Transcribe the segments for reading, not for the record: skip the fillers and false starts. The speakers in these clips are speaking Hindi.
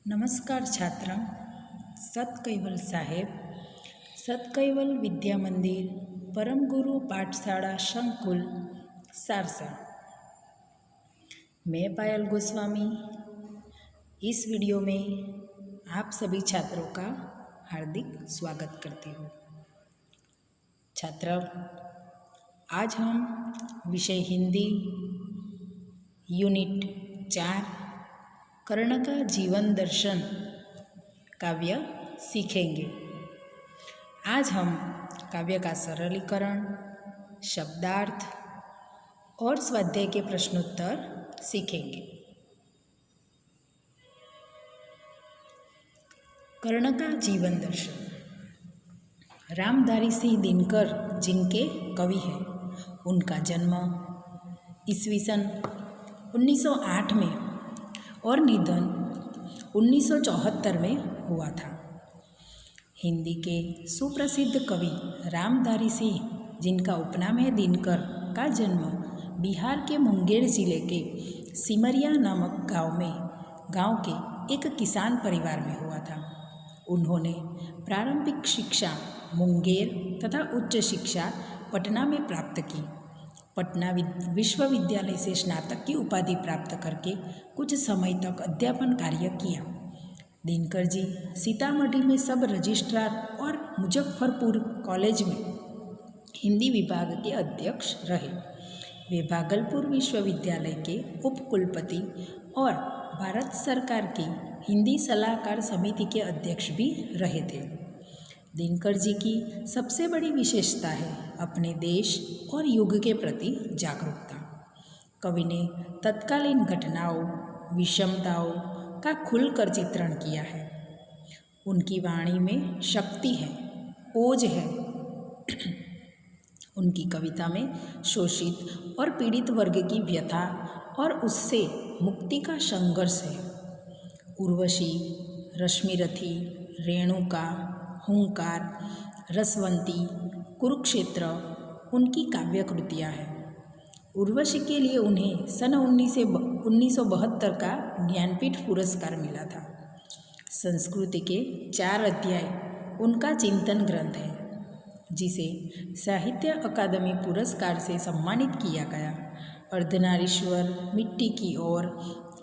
नमस्कार छात्र। सत कैवल साहेब, सत कैवल विद्या मंदिर, परम गुरु पाठशाला संकुल सारसा। मैं पायल गोस्वामी इस वीडियो में आप सभी छात्रों का हार्दिक स्वागत करती हूँ। छात्र, आज हम विषय हिंदी यूनिट 4 कर्ण का जीवन दर्शन काव्य सीखेंगे। आज हम काव्य का सरलीकरण, शब्दार्थ और स्वाध्याय के प्रश्नोत्तर सीखेंगे। कर्ण का जीवन दर्शन। रामधारी सिंह दिनकर जिनके कवि हैं, उनका जन्म ईस्वीसन 1908 में और निधन 1974 में हुआ था। हिंदी के सुप्रसिद्ध कवि रामधारी सिंह, जिनका उपनाम है दिनकर, का जन्म बिहार के मुंगेर जिले के सिमरिया नामक गांव के एक किसान परिवार में हुआ था। उन्होंने प्रारंभिक शिक्षा मुंगेर तथा उच्च शिक्षा पटना में प्राप्त की। पटना विश्वविद्यालय से स्नातक की उपाधि प्राप्त करके कुछ समय तक अध्यापन कार्य किया। दिनकर जी सीतामढ़ी में सब रजिस्ट्रार और मुजफ्फरपुर कॉलेज में हिंदी विभाग के अध्यक्ष रहे। वे भागलपुर विश्वविद्यालय के उपकुलपति और भारत सरकार की हिंदी सलाहकार समिति के अध्यक्ष भी रहे थे। दिनकर जी की सबसे बड़ी विशेषता है अपने देश और युग के प्रति जागरूकता। कवि ने तत्कालीन घटनाओं, विषमताओं का खुलकर चित्रण किया है। उनकी वाणी में शक्ति है, ओज है। उनकी कविता में शोषित और पीड़ित वर्ग की व्यथा और उससे मुक्ति का संघर्ष है। उर्वशी, रश्मिरथी, रेणुका, हुंकार, रसवंती, कुरुक्षेत्र उनकी काव्य कृतियाँ हैं। उर्वशी के लिए उन्हें सन 1972 का ज्ञानपीठ पुरस्कार मिला था। संस्कृत के 4 अध्याय उनका चिंतन ग्रंथ है, जिसे साहित्य अकादमी पुरस्कार से सम्मानित किया गया। अर्धनारीश्वर, मिट्टी की ओर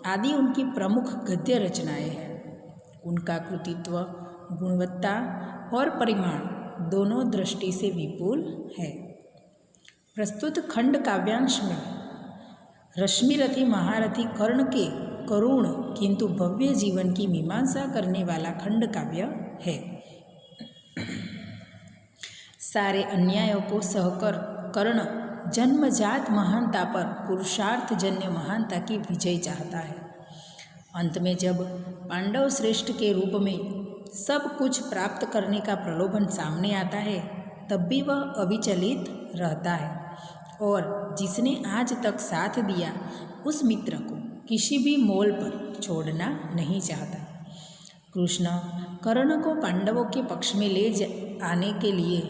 आदि उनकी प्रमुख गद्य रचनाएं हैं। उनका कृतित्व गुणवत्ता और परिमाण दोनों दृष्टि से विपुल है। प्रस्तुत खंड काव्यांश में रश्मिरथी महारथी कर्ण के करुण किंतु भव्य जीवन की मीमांसा करने वाला खंड काव्य है। सारे अन्यायों को सहकर कर्ण जन्मजात महानता पर पुरुषार्थजन्य महानता की विजय चाहता है। अंत में जब पांडव श्रेष्ठ के रूप में सब कुछ प्राप्त करने का प्रलोभन सामने आता है, तब भी वह अविचलित रहता है और जिसने आज तक साथ दिया उस मित्र को किसी भी मोल पर छोड़ना नहीं चाहता। कृष्ण कर्ण को पांडवों के पक्ष में ले आने के लिए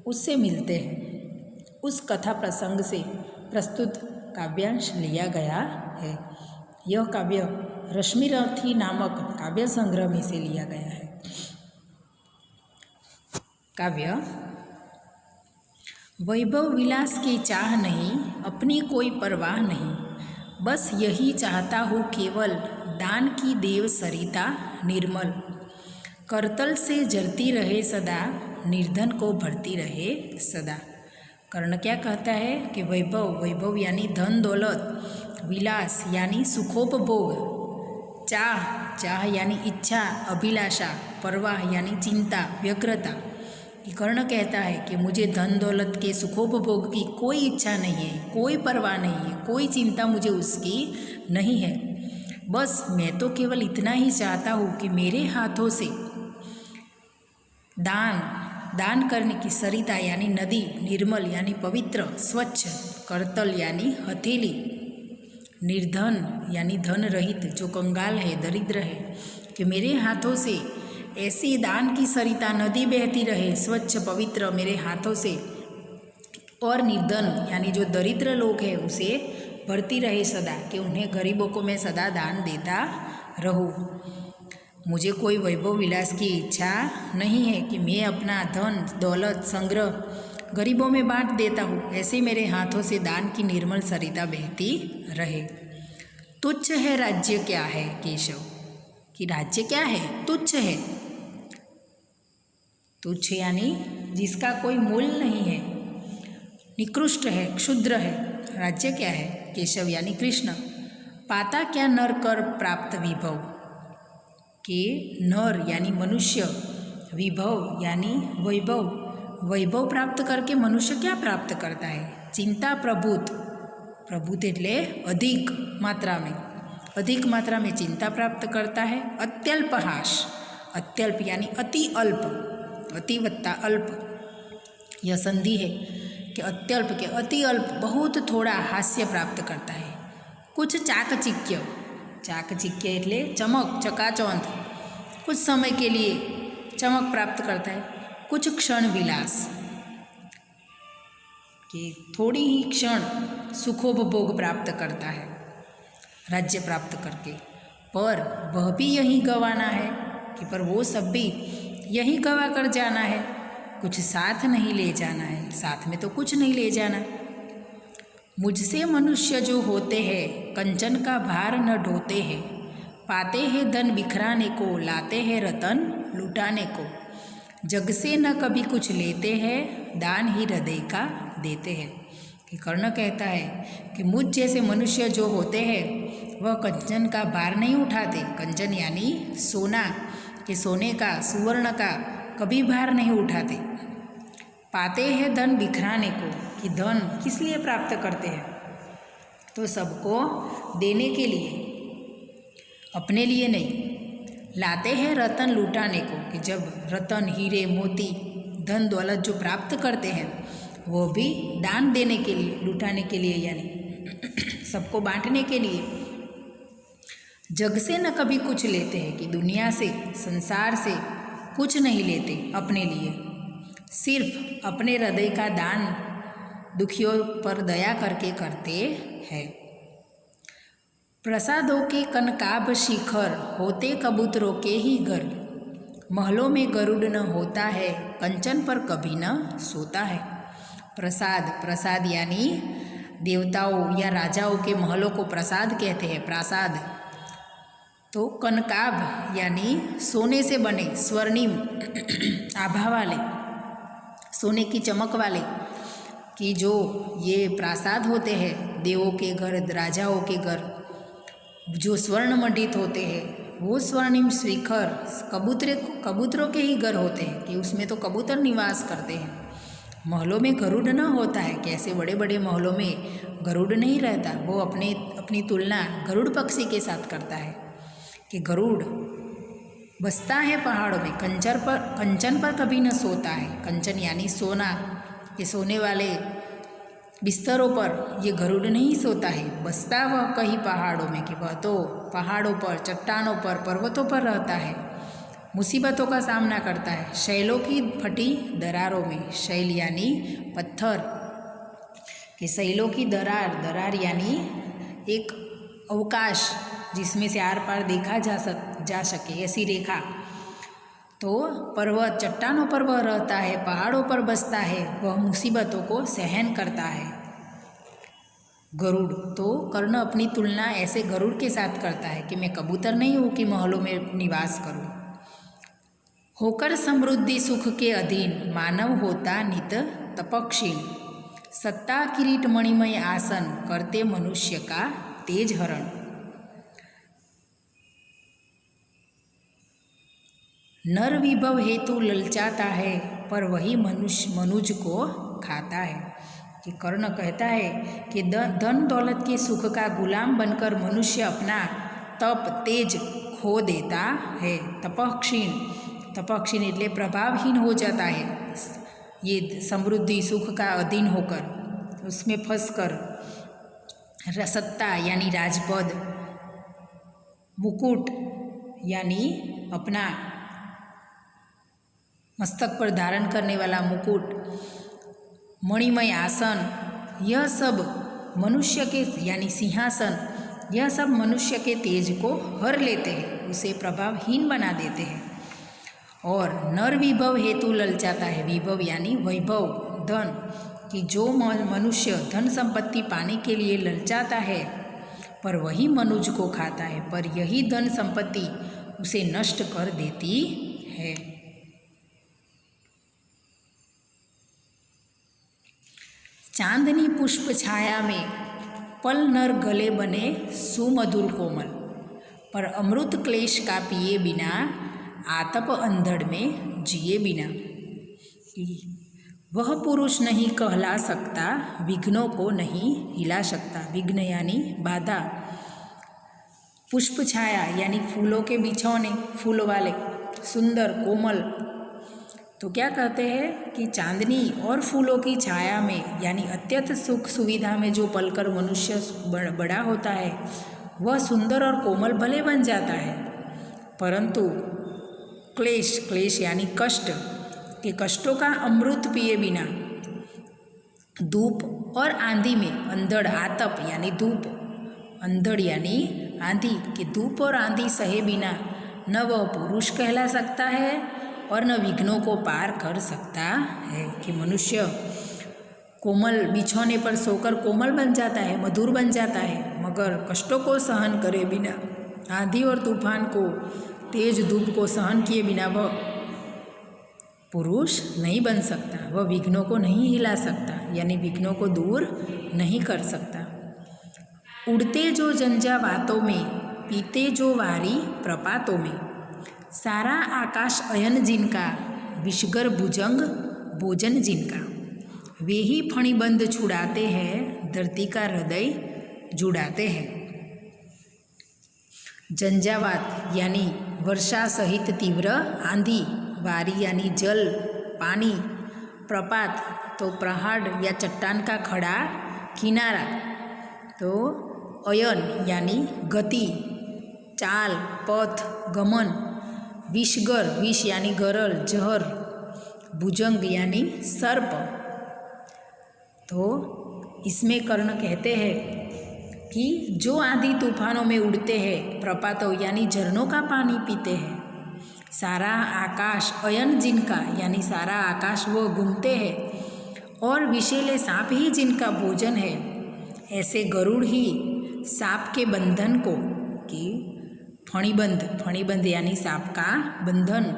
उससे मिलते हैं। उस कथा प्रसंग से प्रस्तुत काव्यांश लिया गया है। यह काव्य रश्मिरथी नामक काव्य संग्रह में से लिया गया है। काव्य। वैभव विलास की चाह नहीं, अपनी कोई परवाह नहीं, बस यही चाहता हूँ केवल दान की देव सरिता निर्मल। करतल से जरती रहे सदा, निर्धन को भरती रहे सदा। कर्ण क्या कहता है कि वैभव यानी धन दौलत, विलास यानी सुखोपभोग, चाह यानी इच्छा, अभिलाषा, परवाह यानी चिंता, व्यग्रता। कर्ण कहता है कि मुझे धन दौलत के सुखोपभोग की कोई इच्छा नहीं है, कोई परवाह नहीं है, कोई चिंता मुझे उसकी नहीं है। बस मैं तो केवल इतना ही चाहता हूँ कि मेरे हाथों से दान करने की सरिता यानी नदी, निर्मल यानी पवित्र, स्वच्छ, करतल यानी हथेली, निर्धन यानी धन रहित, जो कंगाल है, दरिद्र है, कि मेरे हाथों से ऐसी दान की सरिता नदी बहती रहे, स्वच्छ पवित्र मेरे हाथों से, और निर्धन यानी जो दरिद्र लोग हैं उसे भरती रहे सदा, कि उन्हें गरीबों को मैं सदा दान देता रहूँ। मुझे कोई वैभव विलास की इच्छा नहीं है कि मैं अपना धन दौलत संग्रह गरीबों में बांट देता हूँ, ऐसे मेरे हाथों से दान की निर्मल सरिता बहती रहे। तुच्छ है राज्य क्या है केशव, कि राज्य क्या है, तुच्छ है। तुच्छ यानी जिसका कोई मूल्य नहीं है, निकृष्ट है, क्षुद्र है। राज्य क्या है केशव यानी कृष्ण। पाता क्या नर कर प्राप्त विभव, के नर यानी मनुष्य, विभव यानी वैभव, वैभव प्राप्त करके मनुष्य क्या प्राप्त करता है। चिंता प्रभुत, प्रभुत એટલે अधिक मात्रा में चिंता प्राप्त करता है। अत्यल्प हास, अत्यल्प यानी अति अल्प, अति वत्ता अल्प, यह संधि है कि अत्यल्प के अति अल्प बहुत थोड़ा हास्य प्राप्त करता है। कुछ चाकचिक्य, चाकचिक्य એટલે चमक चकाचौंध, कुछ समय के लिए चमक प्राप्त करता है। कुछ क्षण विलास, कि थोड़ी ही क्षण सुखोपभोग प्राप्त करता है राज्य प्राप्त करके, पर वह भी यही गंवाना है, कि पर वो सब भी यही गंवा कर जाना है, कुछ साथ नहीं ले जाना है, साथ में तो कुछ नहीं ले जाना। मुझसे मनुष्य जो होते हैं कंचन का भार न ढोते हैं, पाते हैं धन बिखराने को, लाते हैं रतन लुटाने को, जग से न कभी कुछ लेते हैं, दान ही हृदय का देते हैं। कि कर्ण कहता है कि मुझ जैसे मनुष्य जो होते हैं वह कंचन का भार नहीं उठाते। कंचन यानी सोना, कि सोने का सुवर्ण का कभी भार नहीं उठाते। पाते हैं धन बिखराने को, कि धन किस लिए प्राप्त करते हैं, तो सबको देने के लिए, अपने लिए नहीं। लाते हैं रतन लुटाने को, कि जब रतन हीरे मोती धन दौलत जो प्राप्त करते हैं वो भी दान देने के लिए, लुटाने के लिए, यानी सबको बांटने के लिए। जग से न कभी कुछ लेते हैं, कि दुनिया से संसार से कुछ नहीं लेते अपने लिए, सिर्फ अपने हृदय का दान दुखियों पर दया करके करते हैं। प्रसादों के कनकाभ शिखर होते कबूतरों के ही घर, महलों में गरुड़ न होता है, कंचन पर कभी न सोता है। प्रसाद, प्रसाद यानी देवताओं या राजाओं के महलों को प्रसाद कहते हैं, प्रासाद। तो कनकाभ यानी सोने से बने, स्वर्णिम आभा वाले, सोने की चमक वाले, कि जो ये प्रासाद होते हैं देवों के घर, राजाओं के घर, जो स्वर्ण मंडित होते हैं, वो स्वर्णिम शिखर कबूतरों के ही घर होते हैं, कि उसमें तो कबूतर निवास करते हैं। महलों में गरुड़ न होता है, कि ऐसे बड़े बड़े महलों में गरुड़ नहीं रहता। वो अपनी तुलना गरुड़ पक्षी के साथ करता है, कि गरुड़ बसता है पहाड़ों में, कंचन पर कभी न सोता है। कंचन यानी सोना, ये सोने वाले बिस्तरों पर ये गरुड़ नहीं सोता है, बसता वह कहीं पहाड़ों में, कि वह तो पहाड़ों पर, चट्टानों पर, पर्वतों पर रहता है, मुसीबतों का सामना करता है। शैलों की फटी दरारों में, शैल यानी पत्थर, कि शैलों की दरार यानी एक अवकाश जिसमें से आर पार देखा जा सके, ऐसी रेखा। तो पर्वत चट्टानों पर वह रहता है, पहाड़ों पर बसता है, वह मुसीबतों को सहन करता है गरुड़। तो कर्ण अपनी तुलना ऐसे गरुड़ के साथ करता है, कि मैं कबूतर नहीं हूँ कि महलों में निवास करूँ। होकर समृद्धि सुख के अधीन, मानव होता नित तपक्षीण, सत्ता किरीट मणिमय आसन, करते मनुष्य का तेज हरण। नर विभव हेतु ललचाता है, पर वही मनुज को खाता है। कि कर्ण कहता है कि धन दौलत के सुख का गुलाम बनकर मनुष्य अपना तप तेज खो देता है। तपक्षीण, तपक्षीण એટલે प्रभावहीन हो जाता है, ये समृद्धि सुख का अधीन होकर, उसमें फंसकर। सत्ता यानी राजपद, मुकुट यानी अपना मस्तक पर धारण करने वाला मुकुट, मणिमय आसन, यह सब मनुष्य के यानी सिंहासन, यह सब मनुष्य के तेज को हर लेते हैं, उसे प्रभावहीन बना देते हैं। और नर विभव हेतु ललचाता है, विभव यानी वैभव, धन, कि जो मनुष्य धन संपत्ति पाने के लिए ललचाता है पर वही मनुज को खाता है, पर यही धन संपत्ति उसे नष्ट कर देती है। चांदनी पुष्प छाया में पल नर गले बने सुमधुर कोमल, पर अमृत क्लेश का पिए बिना आतप अंधड़ में जिए बिना। वह पुरुष नहीं कहला सकता, विघ्नों को नहीं हिला सकता। विघ्न यानी बाधा। पुष्प छाया यानी फूलों के बिछौने, फूल वाले सुंदर कोमल। तो क्या कहते हैं कि चांदनी और फूलों की छाया में यानी अत्यंत सुख सुविधा में जो पलकर मनुष्य बड़ा होता है वह सुंदर और कोमल भले बन जाता है, परंतु क्लेश, क्लेश यानी कष्ट, के कष्टों का अमृत पिए बिना धूप और आंधी में अंधड़, आतप यानी धूप, अंधड़ यानी आंधी, कि धूप और आंधी सहे बिना न वह पुरुष कहला सकता है और न विघ्नों को पार कर सकता है। कि मनुष्य कोमल बिछौने पर सोकर कोमल बन जाता है, मधुर बन जाता है, मगर कष्टों को सहन करे बिना, आंधी और तूफान को, तेज धूप को सहन किए बिना वह पुरुष नहीं बन सकता, वह विघ्नों को नहीं हिला सकता, यानी विघ्नों को दूर नहीं कर सकता। उड़ते जो जंजावातों में, पीते जो वारी प्रपातों में, सारा आकाश अयन जिनका, विषगर भुजंग भोजन जिनका, वे ही फणिबंध छुड़ाते हैं, धरती का हृदय जुड़ाते हैं। जंजावात यानी वर्षा सहित तीव्र आंधी, वारी यानी जल, पानी, प्रपात तो पहाड़ या चट्टान का खड़ा किनारा, तो अयन यानी गति, चाल, पथ, गमन, विषगर, विष यानी गरल, जहर, भुजंग यानी सर्प। तो इसमें कर्ण कहते हैं कि जो आंधी तूफानों में उड़ते हैं, प्रपातों यानी झरनों का पानी पीते हैं, सारा आकाश अयन जिनका यानी सारा आकाश वो घूमते हैं, और विषैले सांप ही जिनका भोजन है, ऐसे गरुड़ ही सांप के बंधन को, कि फणिबंध, फणिबंध यानी सांप का बंधन,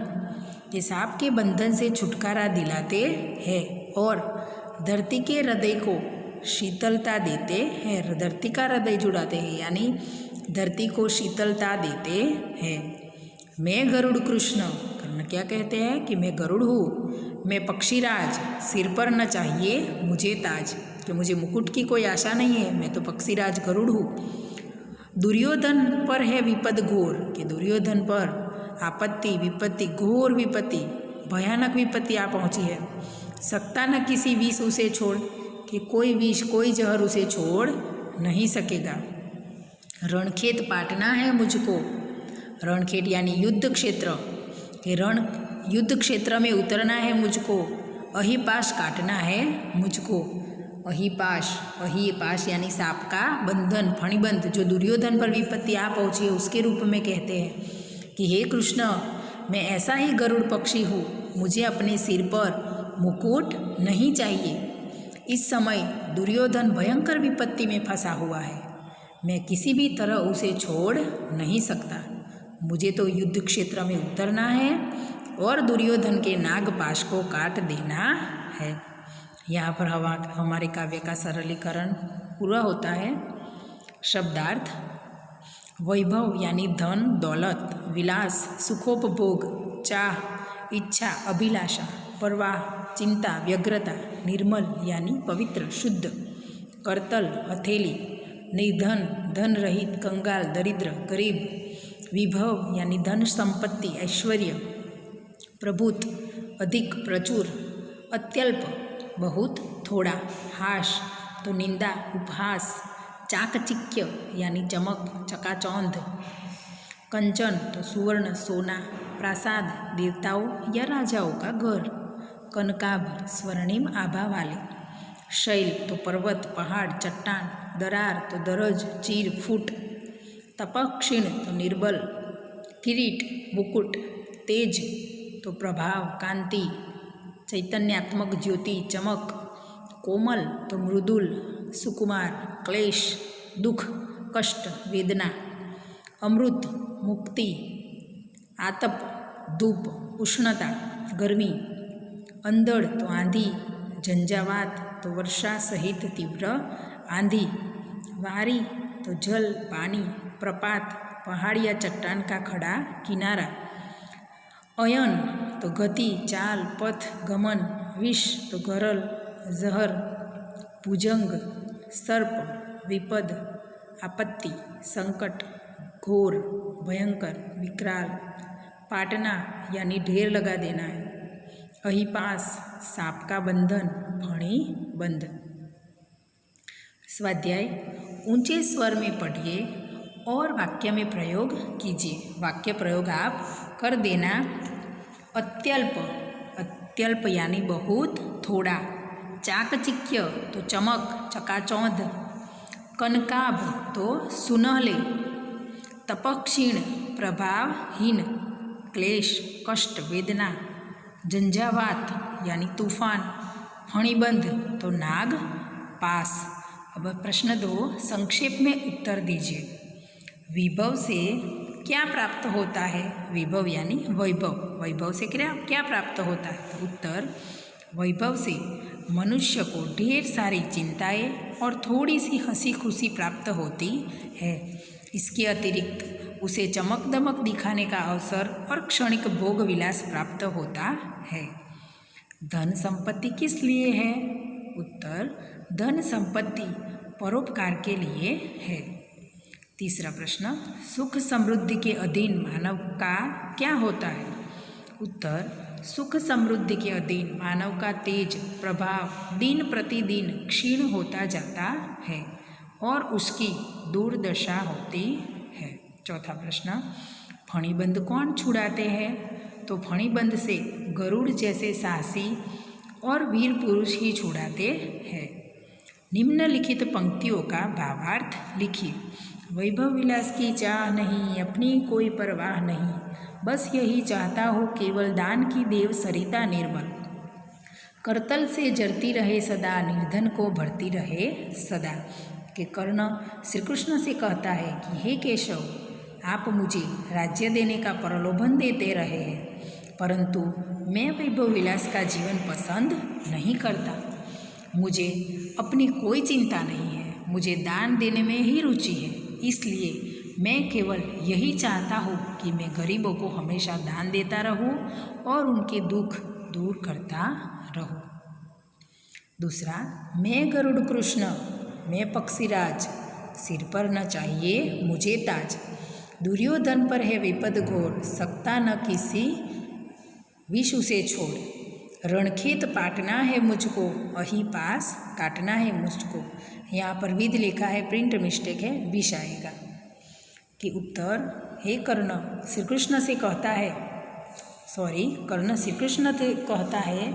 ये सांप के बंधन से छुटकारा दिलाते हैं और धरती के हृदय को शीतलता देते हैं, धरती का हृदय जुड़ाते हैं, यानी धरती को शीतलता देते हैं। मैं गरुड़ कृष्ण, कर्ण क्या कहते हैं कि मैं गरुड़ हूँ, मैं पक्षीराज, सिर पर न चाहिए मुझे ताज, कि मुझे मुकुट की कोई आशा नहीं है, मैं तो पक्षीराज गरुड़ हूँ। दुर्योधन पर है विपद घोर, कि दुर्योधन पर आपत्ति, विपत्ति, घोर विपत्ति, भयानक विपत्ति आ पहुँची है। सकता न किसी विष उसे छोड़, कि कोई विष, कोई जहर उसे छोड़ नहीं सकेगा। रणखेत पाटना है मुझको, रणखेत यानी युद्ध क्षेत्र, कि रण युद्ध क्षेत्र में उतरना है मुझको। अहिपाश काटना है मुझको, अहिपाश, अहिपाश यानी सांप का बंधन, फणिबंध, जो दुर्योधन पर विपत्ति आ पहुँची है उसके रूप में कहते हैं कि हे कृष्ण, मैं ऐसा ही गरुड़ पक्षी हूँ, मुझे अपने सिर पर मुकुट नहीं चाहिए। इस समय दुर्योधन भयंकर विपत्ति में फंसा हुआ है, मैं किसी भी तरह उसे छोड़ नहीं सकता, मुझे तो युद्ध क्षेत्र में उतरना है और दुर्योधन के नागपाश को काट देना है। यहाँ पर हमारे काव्य का सरलीकरण पूरा होता है। शब्दार्थ: वैभव यानी धन दौलत, विलास सुखोपभोग, चाह इच्छा अभिलाषा, परवाह चिंता व्यग्रता, निर्मल यानी पवित्र शुद्ध, करतल हथेली, निर्धन धन रहित, कंगाल दरिद्र गरीब, विभव यानी धन संपत्ति ऐश्वर्य, प्रभुत अधिक प्रचुर, अत्यल्प बहुत थोड़ा, हास तो निंदा उपहास, चाकचिक्य यानी चमक चकाचौंध, कंचन तो सुवर्ण सोना, प्रासाद देवताओं या राजाओं का घर, कनकाभ स्वर्णिम आभा वाले, शैल तो पर्वत पहाड़ चट्टान, दरार तो दरज चीर फूट, तपः क्षीण तो निर्बल, किरीट मुकुट, तेज तो प्रभाव कांति, चैतन्यात्मक ज्योति चमक, कोमल तो मृदुल सुकुमार, क्लेश दुख कष्ट वेदना, अमृत मुक्ति, आतप धूप उष्णता गर्मी, अंधड़ तो आंधी, झंझावात तो वर्षा सहित तीव्र आंधी, वारी तो जल पानी, प्रपात पहाड़ या चट्टान का खड़ा किनारा, अयन तो गति चाल पथ गमन, विष तो गरल जहर, भुजंग सर्प, विपद आपत्ति संकट, घोर भयंकर विकराल, पाटना यानी ढेर लगा देना है, अहिपास सांप का बंधन, फणी बंध। स्वाध्याय ऊंचे स्वर में पढ़िए और वाक्य में प्रयोग कीजिए। वाक्य प्रयोग आप कर देना। अत्यल्प, अत्यल्प यानी बहुत थोड़ा, चाकचिक्य तो चमक चकाचौंध, कनकाभ तो सुनहले, तपक्षीण प्रभावहीन, क्लेश कष्ट वेदना, झंझावात यानी तूफान, फणिबंध तो नाग पास। अब प्रश्न 2 संक्षेप में उत्तर दीजिए। विभव से क्या प्राप्त होता है? विभव यानी वैभव, वैभव से क्या प्राप्त होता है? उत्तर वैभव से मनुष्य को ढेर सारी चिंताएं और थोड़ी सी हंसी खुशी प्राप्त होती है। इसके अतिरिक्त उसे चमक दमक दिखाने का अवसर और क्षणिक भोग विलास प्राप्त होता है। धन संपत्ति किस लिए है? उत्तर धन संपत्ति परोपकार के लिए है। तीसरा प्रश्न सुख समृद्धि के अधीन मानव का क्या होता है? उत्तर सुख समृद्धि के अधीन मानव का तेज प्रभाव दिन प्रतिदिन क्षीण होता जाता है और उसकी दुर्दशा होती है। चौथा प्रश्न फणिबंध कौन छुड़ाते हैं? तो फणिबंध से गरुड़ जैसे साहसी और वीर पुरुष ही छुड़ाते हैं। निम्नलिखित पंक्तियों का भावार्थ लिखिए। वैभव विलास की चाह नहीं, अपनी कोई परवाह नहीं, बस यही चाहता हो केवल दान की देव सरिता निर्मल, करतल से जरती रहे सदा, निर्धन को भरती रहे सदा। कि कर्ण श्री कृष्ण से कहता है कि हे केशव, आप मुझे राज्य देने का प्रलोभन देते रहे हैं, परंतु मैं वैभव विलास का जीवन पसंद नहीं करता। मुझे अपनी कोई चिंता नहीं है, मुझे दान देने में ही रुचि है, इसलिए मैं केवल यही चाहता हूँ कि मैं गरीबों को हमेशा दान देता रहूँ और उनके दुख दूर करता रहूँ। दूसरा, मैं गरुड़ कृष्ण, मैं पक्षीराज, सिर पर न चाहिए मुझे ताज, दुर्योधन पर है विपद घोर, सकता न किसी विष उसे छोड़, रणखेत पाटना है मुझको, अही पास काटना है मुझको। यहाँ पर विध लिखा है, प्रिंट मिस्टेक है, विष आएगा। कि उत्तर हे कर्ण श्री कृष्ण से कहता है, कर्ण श्री कृष्ण से कहता है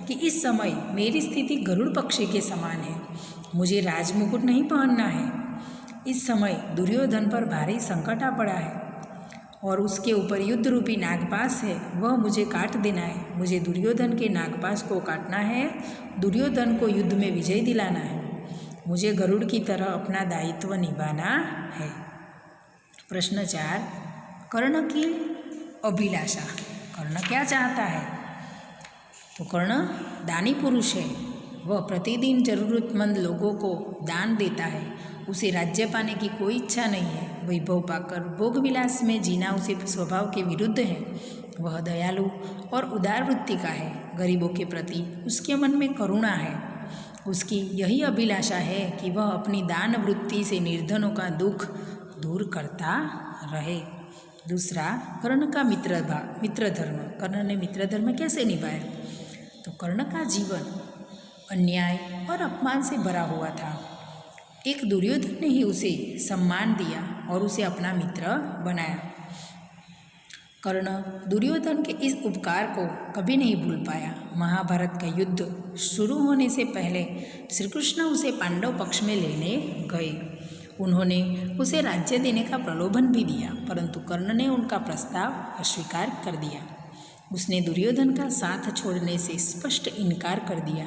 कि इस समय मेरी स्थिति गरुड़ पक्षी के समान है, मुझे राजमुकुट नहीं पहनना है। इस समय दुर्योधन पर भारी संकट आ पड़ा है और उसके ऊपर युद्ध रूपी नागपाश है, वह मुझे काट देना है। मुझे दुर्योधन के नागपाश को काटना है, दुर्योधन को युद्ध में विजय दिलाना है। मुझे गरुड़ की तरह अपना दायित्व निभाना है। प्रश्न 4, कर्ण की अभिलाषा। कर्ण क्या चाहता है? तो कर्ण दानी पुरुष है, वह प्रतिदिन जरूरतमंद लोगों को दान देता है। उसे राज्य पाने की कोई इच्छा नहीं है, वैभव पाकर भोग विलास में जीना उसे स्वभाव के विरुद्ध है। वह दयालु और उदार वृत्ति का है, गरीबों के प्रति उसके मन में करुणा है। उसकी यही अभिलाषा है कि वह अपनी दान वृत्ति से निर्धनों का दुख दूर करता रहे। दूसरा, कर्ण का मित्र धर्म। कर्ण ने मित्र धर्म कैसे निभाया? तो कर्ण का जीवन अन्याय और अपमान से भरा हुआ था। एक दुर्योधन ने ही उसे सम्मान दिया और उसे अपना मित्र बनाया। कर्ण दुर्योधन के इस उपकार को कभी नहीं भूल पाया। महाभारत का युद्ध शुरू होने से पहले श्री कृष्ण उसे पांडव पक्ष में लेने गए उन्होंने उसे राज्य देने का प्रलोभन भी दिया, परंतु कर्ण ने उनका प्रस्ताव अस्वीकार कर दिया। उसने दुर्योधन का साथ छोड़ने से स्पष्ट इनकार कर दिया।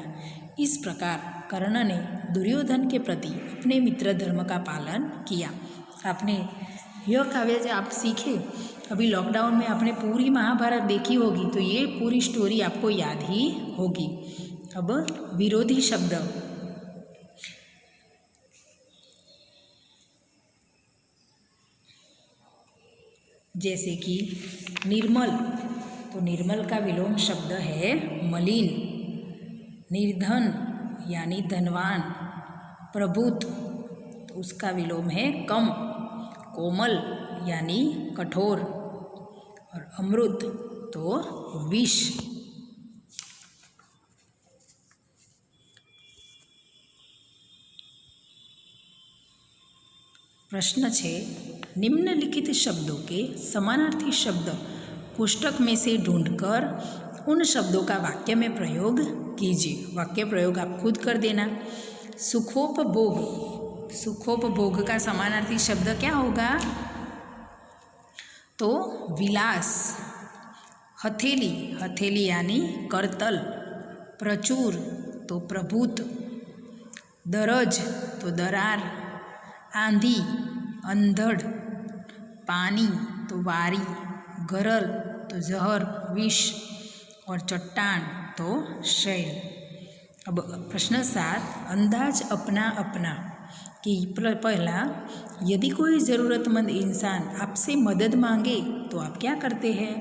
इस प्रकार कर्ण ने दुर्योधन के प्रति अपने मित्र धर्म का पालन किया। आपने यह काव्य आप सीखे, अभी लॉकडाउन में आपने पूरी महाभारत देखी होगी, तो ये पूरी स्टोरी आपको याद ही होगी। अब विरोधी शब्द, जैसे कि निर्मल, तो निर्मल का विलोम शब्द है मलिन। निर्धन यानी धनवान। प्रभुत, तो उसका विलोम है कम। कोमल यानी कठोर। और अमृत तो विष। प्रश्न 6, निम्नलिखित शब्दों के समानार्थी शब्द कोष्टक में से ढूंढकर उन शब्दों का वाक्य में प्रयोग कीजिए। वाक्य प्रयोग आप खुद कर देना। सुखोपभोग, सुखोपभोग का समानार्थी शब्द क्या होगा? तो विलास। हथेली, हथेली यानी करतल। प्रचुर तो प्रभुत। दरज तो दरार। आंधी, अंधड़। पानी तो वारी। गरल तो जहर, विष। और चट्टान तो शैल। अब प्रश्न 7, अंदाज अपना अपना कि पहला, यदि कोई ज़रूरतमंद इंसान आपसे मदद मांगे तो आप क्या करते हैं?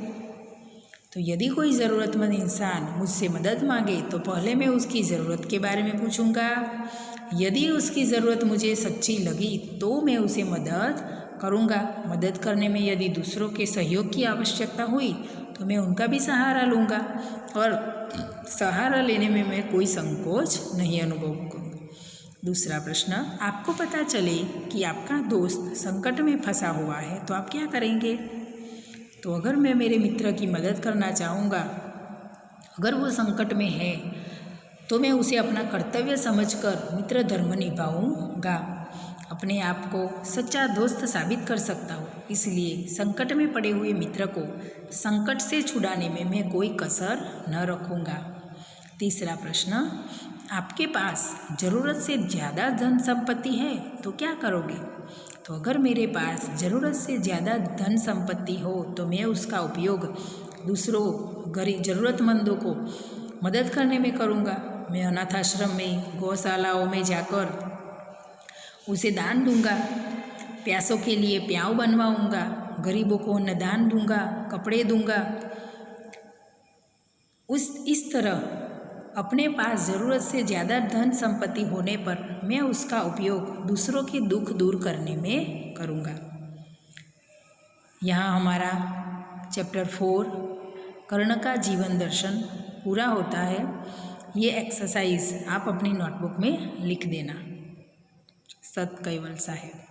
तो यदि कोई ज़रूरतमंद इंसान मुझसे मदद मांगे तो पहले मैं उसकी ज़रूरत के बारे में पूछूंगा। यदि उसकी ज़रूरत मुझे सच्ची लगी तो मैं उसे मदद करूंगा। मदद करने में यदि दूसरों के सहयोग की आवश्यकता हुई तो मैं उनका भी सहारा लूँगा, और सहारा लेने में मैं कोई संकोच नहीं अनुभव करूँगा। दूसरा प्रश्न, आपको पता चले कि आपका दोस्त संकट में फंसा हुआ है तो आप क्या करेंगे? तो अगर मैं मेरे मित्र की मदद करना चाहूँगा, अगर वो संकट में है तो मैं उसे अपना कर्तव्य समझकर मित्र धर्म निभाऊँगा। अपने आप को सच्चा दोस्त साबित कर सकता हूँ, इसलिए संकट में पड़े हुए मित्र को संकट से छुड़ाने में मैं कोई कसर न रखूँगा। तीसरा प्रश्न, आपके पास ज़रूरत से ज़्यादा धन संपत्ति है तो क्या करोगे? तो अगर मेरे पास ज़रूरत से ज़्यादा धन संपत्ति हो तो मैं उसका उपयोग दूसरों गरीब ज़रूरतमंदों को मदद करने में करूँगा। मैं अनाथ आश्रम में, गौशालाओं में जाकर उसे दान दूंगा। प्यासों के लिए प्याऊ बनवाऊँगा। गरीबों को अन्नदान दूंगा, कपड़े दूंगा। इस तरह अपने पास ज़रूरत से ज़्यादा धन संपत्ति होने पर मैं उसका उपयोग दूसरों के दुख दूर करने में करूँगा। यहाँ हमारा चैप्टर 4 कर्ण का जीवन दर्शन पूरा होता है। ये एक्सरसाइज आप अपनी नोटबुक में लिख देना। सत कैवल साहेब।